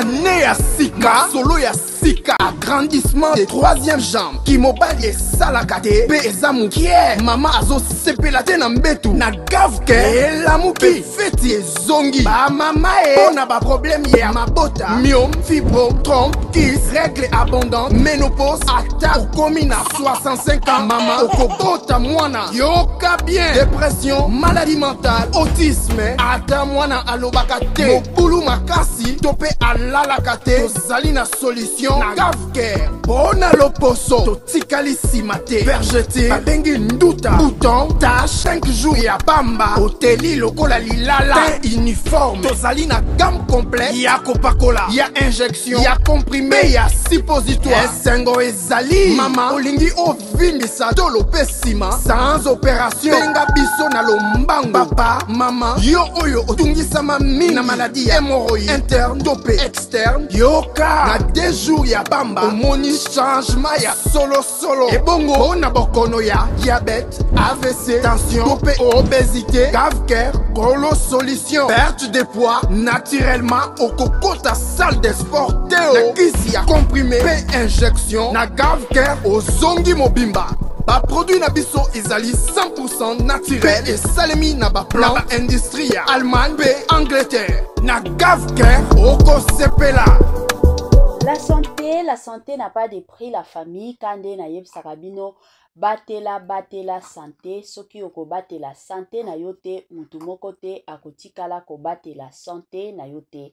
année ya sika solo ya sika agrandissement des troisième jambe kimobali esalaka te mpe eza mokie mama azosepela te na mbetu na gavke elamuki feti ezongi bamama mpo na baproblème ya mabota myome fibro trompe kis règle abondante ménopause ata okomi na 65 ans mama okobota mwana yoka bien dépression maladie mentale autisme ata mwana alobaka te mobulu makasi to mpe alalaka te tozali na solution na gavker mpona loposo totikali nsima te vergete babengi nduta bouton tache 5 jours ya pamba oteli lokola lilala te uniforme tozali na gamme complète ya kopakola ya injection ya comprime ya suppositoire esengo ezali mama olingi ovindisa tolo mpe nsima sans opération benga biso na lombango papa mama yo oyo otungisama mingi na maladi ya hémorroïde interne to mpe externe yoka na 2 jours ya pamba omoni changement ya solo ebongo mpona bokono ya diabète AVC tension to mpe obésité gavker golo solution perte de poids naturellement okokota salle de sport teo na kisi ya comprimé mpe injection na gavker ozongi mobimba baproduit na biso ezali 100% naturel mpe esalemi na baplan na baindustrie ya Allemagne mpe Angleterre na gavker okosepela. La santé n'a pas de prix. La famille, kande na yeb sakabino, batela santé. Soki oko batela santé na yote, mutu moko te akotikala ko batela santé na yote.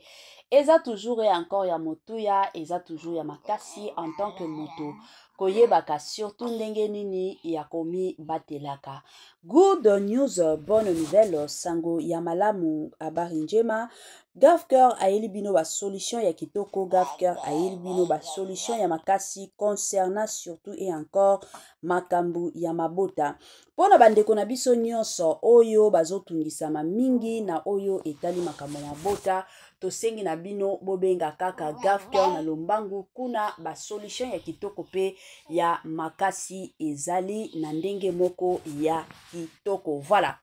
Eza toujours et encore ya motuya, eza toujours ya makasi en tant que mutu. Koyebaka surtout ndenge nini ya komi batelaka. Good news, bonne nouvelle, sango ya malamu habari njema. Gavker ayeli bino ba solution ya kitoko, Gavker ayeli bino ba solution ya makasi concernant surtout et encore makambu ya mabota. Pona bandeko na biso nyonso oyo bazotungisama mingi na oyo etali makambo mabota, tosengi na bino bobenga kaka Gavker na lombangu kuna ba solution ya kitoko pe ya makasi ezali na ndenge moko ya kitoko. Voilà.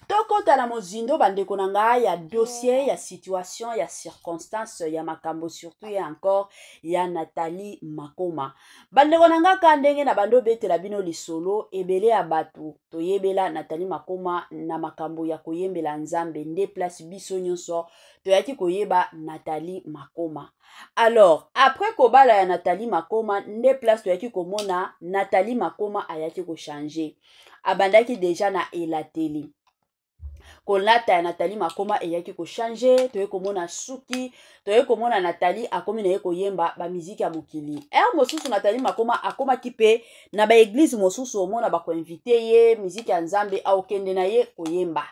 Toko tala mozindo bandeko na nga ya dossier, ya situation, ya circonstance, ya makambo surtout et encore ya Nathalie Makoma. Bandeko na nga ka ndenge na bando betela bino lisolo ebele ya batu toyebela Nathalie Makoma na makambo ya koyembela nzambe nde place biso nyonso toyaki koyeba Nathalie Makoma. Alors, après kobala ya Nathalie Makoma nde place toyaki komona Nathalie Makoma ayaki ko changer. Abandaki déjà na elateli. Kolata ya Nathalie Makoma eyaki ko changer, toye komona suki, toye komona Nathalie akomi na ye koyemba ba miziki ya mokili. Mosusu Nathalie Makoma akoma kipe na ba église mosusu omona ba ko inviter ye miziki ya nzambe a okende na ye koyemba.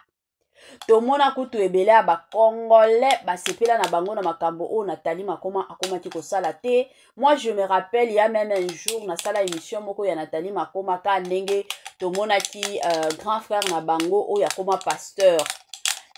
Tomona kutu ebele ya ba Congolais basepela na bango na makambo o Nathalie Makoma akoma ki kosala te. Moi je me rappelle il y a même un jour na sala émission moko ya Nathalie Makoma ka ndenge tomona ki grand frère na bango o ya koma pasteur.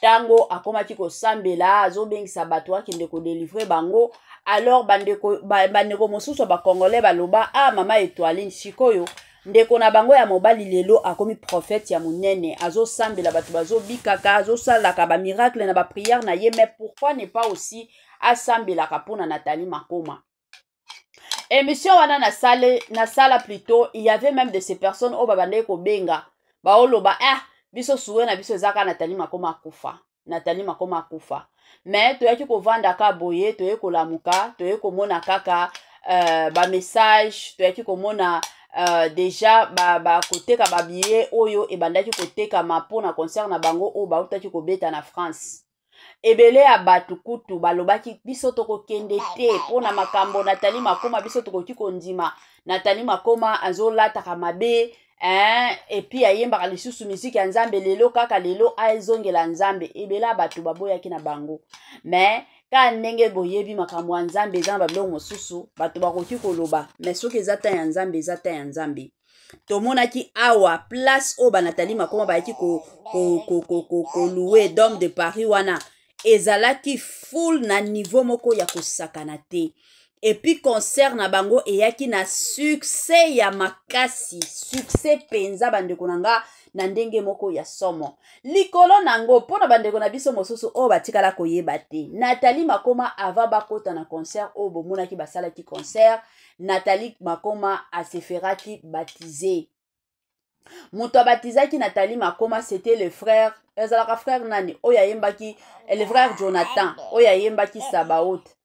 Tango akoma ki kosambela azobengisa bato akende ko délivrer bango. Alors bandeko mosusu ba Congolais baloba mama Étoiline sikoyo ndeko na bango ya mobali lelo akomi prophète ya munene azo sambela bato bazo bikaka azo salaka ba miracle na ba prière na ye, mais pourquoi ne pas aussi asambela kapona Nathalie Makoma. Émission wana na sala plutôt il y avait même de ces personnes au babande ko benga ba oloba biso suwe na biso ezaka Nathalie Makoma akufa. Nathalie Makoma akufa. Mais toyaki ko vanda ka boye, toyaki ko lamuka, toyaki ko mona kaka ba message, toyaki ko mona déjà ba koteka ba billet oyo e bandaki koteka mapo na concert na bango o ba utaki ko beta na France. Ebele ya batu kutu balobaki biso toko kende te pona makambo Nathalie Makoma biso toko kiko ndima Nathalie Makoma azolata kamabe et puis ayemba lisusu musique ya nzambe lelo kaka lelo aizongela nzambe ebela batu baboyaki na bango. Mais ka ndenge boyebi makambo ya nzambe ezanga babiloko mosusu bato bakoki koloba mais soki ezata ya nzambe ezata ya nzambe. Tomonaki awa place o ba Nathalie Makoma bayaki ko louer Dôme de Paris wana ezalaki full na niveau moko ya kosakana te. et puis concert na bango eyaki na succès ya makasi, succès penza bandeko nanga na ndenge moko ya somo. Likolo nango pona bandeko na biso mosusu o batikala koyeba te. Nathalie Makoma ava bakota na concert o bomonaki basalaki concert, Nathalie Makoma aseferaki baptisé. Muto batizaki Nathalie Makoma c'était le frère, ezalaka frère nani oya yembaki, le frère Jonathan oya yembaki Sabaoth.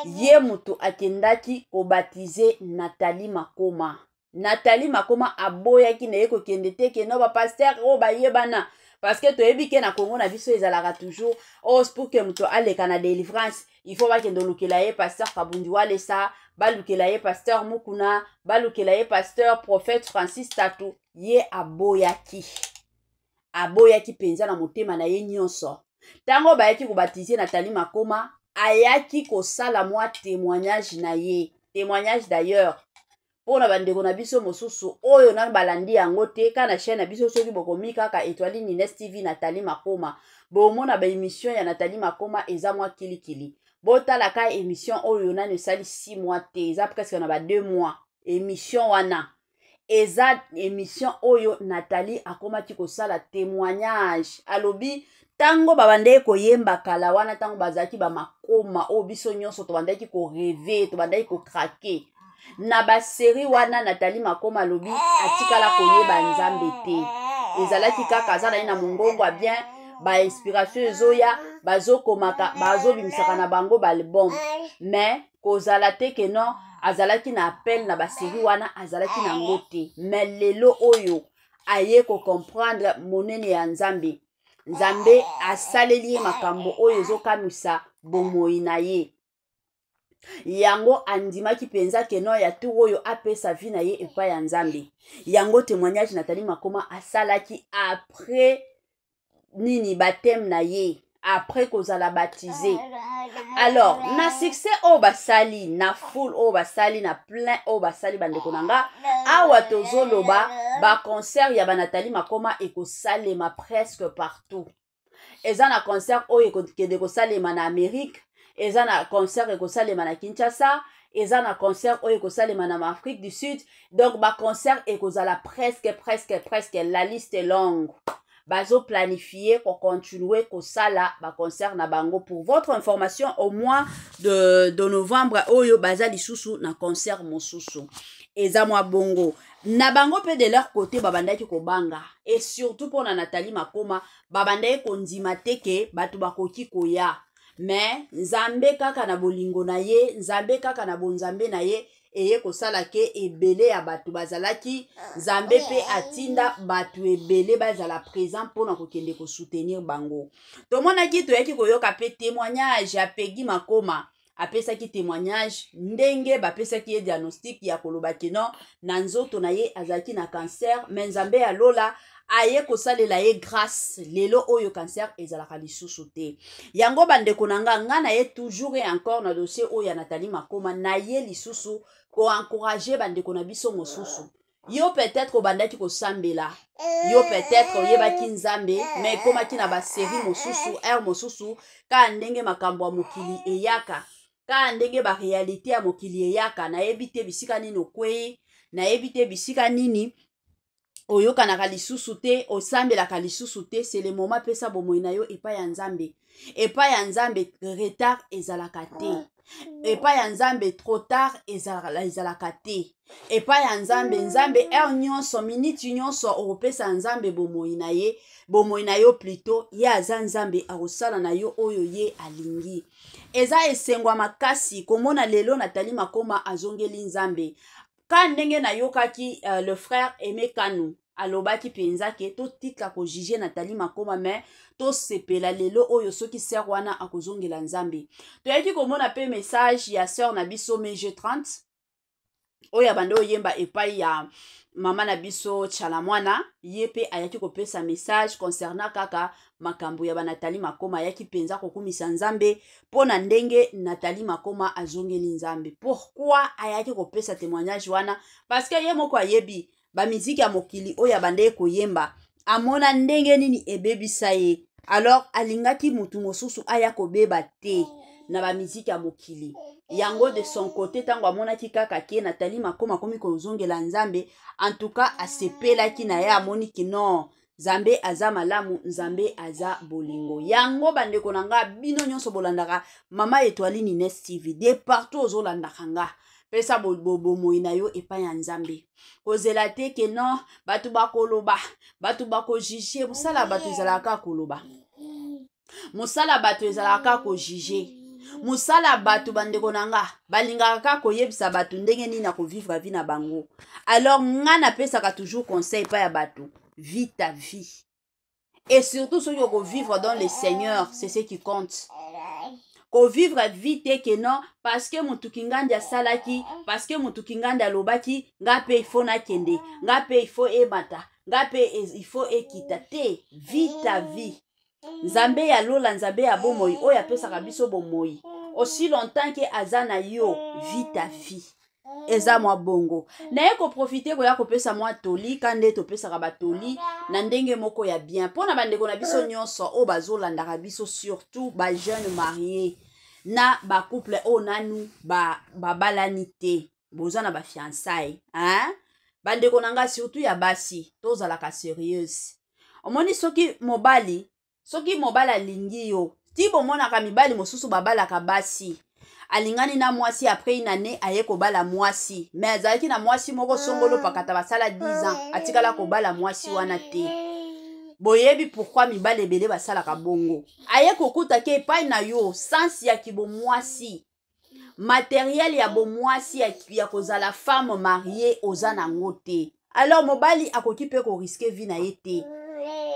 Ye mutu akendaki kobatize Nathalie Makoma. Nathalie Makoma aboyaki na yeko kende te ke no ba pasteur o ba yebana parce que toyebi ke na Congo na biso ezalaka toujours pour que mutu aleka na délivrance il faut ba kendo lukela ye pasteur Kabundi wale sa ba lukela ye pasteur Mukuna ba lukela ye pasteur prophète Francis Tatu. Ye aboyaki penza na motema na ye nyonso. Tango ba yaki kobatize Nathalie Makoma ayaki kosala mwa témoignage na ye, témoignage d'ailleurs pour na bandeko na biso mosusu oyo na balandi yango te kana chaîne na biso soki bokomi kaka Étoile Nines TV Nathalie Makoma bomona ba émission ya Nathalie Makoma eza mwa kilikili botala ka émission oyo na ne sali 6 mois te eza presque na ba 2 mois émission wana eza émission oyo Nathalie akomaki kosala témoignage alobi tango babandeki koyemba kala wana tango bazaki ba makoma o biso nyonso to bandaki ko rêver to bandaki ko craquer na ba série wana Nathalie Makoma lobi atikala koyeba nzambe te ezalaki kaka za na mongongo a bien ba inspiration ezoya bazokomaka bazobimisaka na bango ba album mais kozala te ke non azalaki na appel na ba série wana azalaki na ngote mais lelo oyo aye ko comprendre monene ya nzambe Nzambe asaleli makambo oyo ezokamisa bomoi na ye. Yango andimaki penza keno ya tu oyo apesa vie na ye epa ya Nzambe. Yango témoignage Nathalie Makoma asalaki après nini baptême na ye, après kozala baptisé. Alors, na succès o basali, na full o basali, na plein o basali bandeko nanga, awa tozoloba ba concert ya ba Nathalie Makoma ekosalema presque partout. Eza na concert o ekosalema na Amérique, eza na concert ekosalema na Kinshasa, eza na concert o ekosalema na Afrique du Sud. Donc ba concert ekozala presque la liste est longue. Bazo planifier pour continuer kosala ba concert na bango. Pour votre information, au mois de novembre oyo baza lisusu na concert mosusu eza mwa bongo na bango pe de leur côté babandaki ko banga et surtout pour na Nathalie Makoma babandaki ko ndima teke batu bakoki koya mais Nzambe kaka na bolingo na ye Nzambe kaka na bonzambe na ye eye kosala ke ebele ya batu bazalaki Nzambe pe atinda batu ebele bazala présent pona kokende ko soutenir bango. To mona ki to yaki koyoka pe témoignage ya Peggy Makoma apesaki témoignage ndenge bapesaki ye diagnostic ya koloba kino na nzoto na ye azaki na cancer mais Nzambe ya lola aye kosalela ye grâce lelo oyo cancer ezalaka lisusu te. Yango bandeko nanga ngana ye toujours et encore na dossier oyo ya Nathalie Makoma na ye lisusu ko encourager bandeko na biso mosusu. Yo peut-être obandaki ko sambela. Yo peut-être oyebaki Nzambe mais komaki na ba série mosusu mosusu ka ndenge makambo ya mokili eyaka. Ka ndenge ba réalité ya mokili eyaka na yebite bisika nini okwei na yebite bisika nini oyoka na kalisusu te osambela kalisusu te c'est le moment pesa bomoi na yo epa ya Nzambe. Epa ya Nzambe retard ezalaka te. Epa ya Nzambe trop tard ezalaka te. Epa ya Nzambe Nzambe nyonso minute nyonso opesa Nzambe bomoi na yo plutôt ya aza Nzambe akosala na yo oyo ye alingi. Eza esengwa makasi komona lelo Nathalie Makoma azongeli Nzambe. Ka ndenge na yokaki le frère Aimé Kanou alobaki penza ke to tika ko juger Nathalie Makoma mais to sepela lelo oyo soki ser wana akozongela Nzambe. To yaki komona pe message ya sœur na biso Meje 30 oya bando yemba epai ya mama na biso Chalamwana yepe ayaki kopesa message concernant kaka makambo ya ba Nathalie Makoma yaki penza kokumisa Nzambe pona ndenge Nathalie Makoma azongeli Nzambe. Pourquoi ayaki kopesa témoignage wana? Parce que ye moko ayebi ba musique ya mokili oya bande koyemba amona ndenge nini ebebisa ye. Alors alingaki mutu mosusu aya kobeba te. na ba musique ya mokili. Yango de son côté tango amonaki kaka ke Nathalie Makoma komi kozongela Nzambe, en tout cas asepelaki na ye amoni ki non Nzambe aza malamu, Nzambe aza bolingo. Yango bandeko nanga bino nyonso bolandaka Mama Étoile Nines TV de partout ozolandaka nga. Pesa bomoyi na yo epai ya Nzambe. Kozela te ke non batu bakoloba, batu bakojije, musala batu ezalaka koloba. Musala batu ezalaka ko jije. Musala batu bandeko nanga balingaka koyebisa batu ndenge nini na ko vivre vie na bango. Alors nga na pesaka toujours conseil pa ya batu, vis ta vie. Et surtout ceux qui vont vivre dans le Seigneur, c'est ce qui compte. Ko vivre vite que non parce que mutukingandi ya salaki, parce que mutukingandi ya lobaki, ngape il faut na kende, ngape il faut ebata, ngape il faut ekita te, vis ta vie. Nzambe ya lola, Nzambe ya bomoi, oya pesaka biso bomoi. Aussi longtemps que azana yo, vis ta vie. Eza mwa bongo. Na yeko profiter ko ya ko pesa mwa toli, kande to pesa ka batoli, na ndenge moko ya bien. Pona bandeko na biso nyonso o bazolandaka biso surtout ba jeune marié na ba couple o nanu ba balanité. Boza na ba fiançailles, hein? Bandeko nanga surtout ya basi, tozalaka sérieuse. Omoni soki mobali alingi yo, ti bomonaka mibali mosusu babalaka basi. Alingani na mwasi après une année aye kobala mwasi. Mais azalaki na mwasi moko songolo pakata basala 10 ans. Atikala kobala mwasi wana te. Boyebi pourquoi mibali ebele basala ka bongo. Aye kokuta ke epai na yo sens ya kibo mwasi. Matériel ya bo mwasi ya kozala femme mariée oza nango te. Alors mobali akoki pe ko risquer vie na ye te.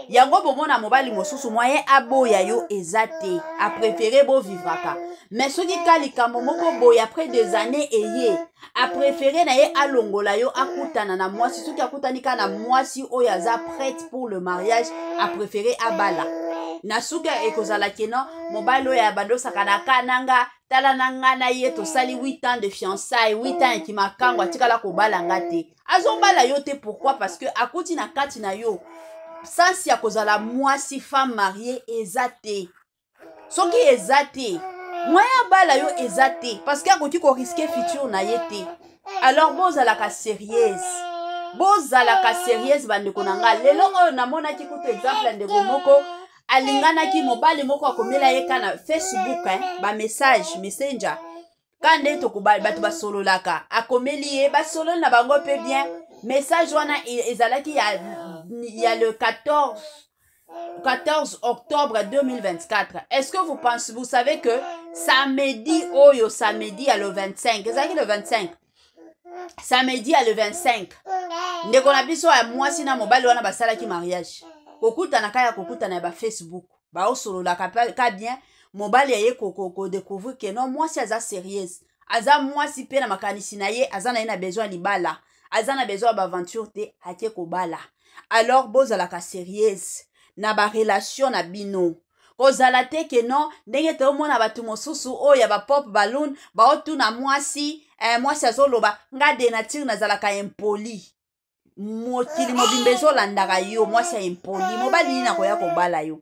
Yango bomona mobali mosusu moyen aboya yo ezate a préféré bo vivraka. Mais soki kalikambo moko boya après des années eye a préféré na ye alongola yo akutana na mwasi soki akutanika na mwasi oyo aza prête pour le mariage a préféré abala. Na suka ekozala keno mobali oyo abandosaka na kananga tala nanga na ye to sali 8 ans de fiançailles, 8 ans ki makango atikala kobala ngate. Azobala yo te pourquoi? Parce que akuti na kati na yo sans ya kozala mwasi femme mariée ezate. Soki ezate, moya bala yo ezate parce que akoki ko risquer futur na yete. Alors bozalaka sérieuse. Bozalaka sérieuse bandeko nanga. Lelo oyo namona ki kutu exemple ndeko moko alingana ki mobali moko akomela ye kana Facebook ba message messenger. Kande to kubali batu basololaka. Akomeli ye basolo na bango pe bien. Message wana ezalaki ya le 14 octobre 2024. Est-ce que vous savez que samedi oyo samedi à le 25, ezalaki le 25. Samedi à le 25. Ndeko na biso ya mwasi na mobali wana basalaki mariage. Kokuta na kaya kokuta na ba Facebook. Ba osolola ka bien mobali aye ko découvrir que non mwasi aza sérieuse. Aza mwasi pe na makanisi na ye aza na ye na besoin libala. Aza na besoin ba aventure te ake ko bala. Alors bozalaka sérieuse na ba relation na bino. Kozala te ke non ndenge te omona batu mosusu oya ba pop balloon ba otu na mwasi mwasi azoloba nga de nature nazalaka impoli. Mokili mobimbezo landaka yo mwasi ya impoli. Mobali nina koya kobala yo.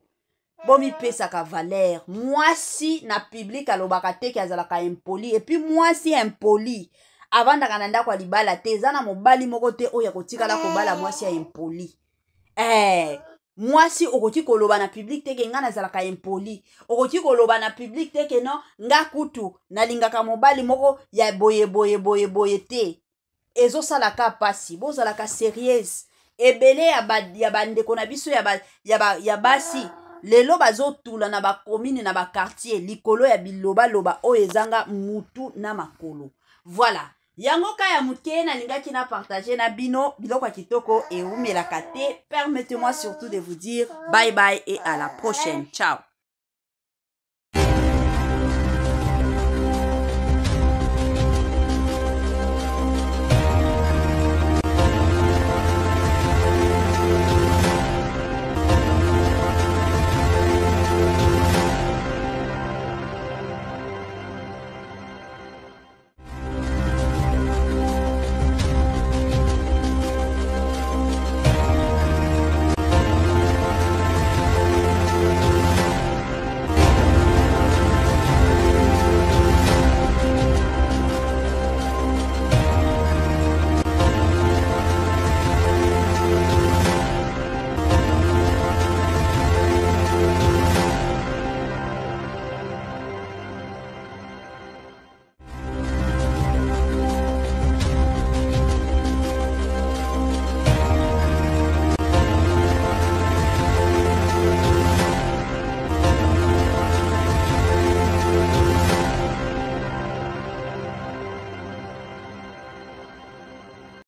Bomi pesaka valeur. Mwasi na public alobaka te ke azalaka impoli. Et puis mwasi impoli avandaka na ndako libala te zana mobali moko te oya kotikala kobala mwasi ya impoli. Mwasi okoki koloba na public te ke nga nazalaka impoli. Okoki koloba na public te ke non nga kutu nalingaka mobali moko ya boye te. Ezo salaka pasi bozalaka sérieuse. Ebele ya bandeko na biso ya basi lelo bazotula na ba commune na ba quartier likolo ya biloba loba oyo ezanga mutu na makolo. Voilà. Yango kaya muke na lingaki na partager na bino biloko ya kitoko e umelaka te. Permettez-moi surtout de vous dire bye bye et à la prochaine. Ciao.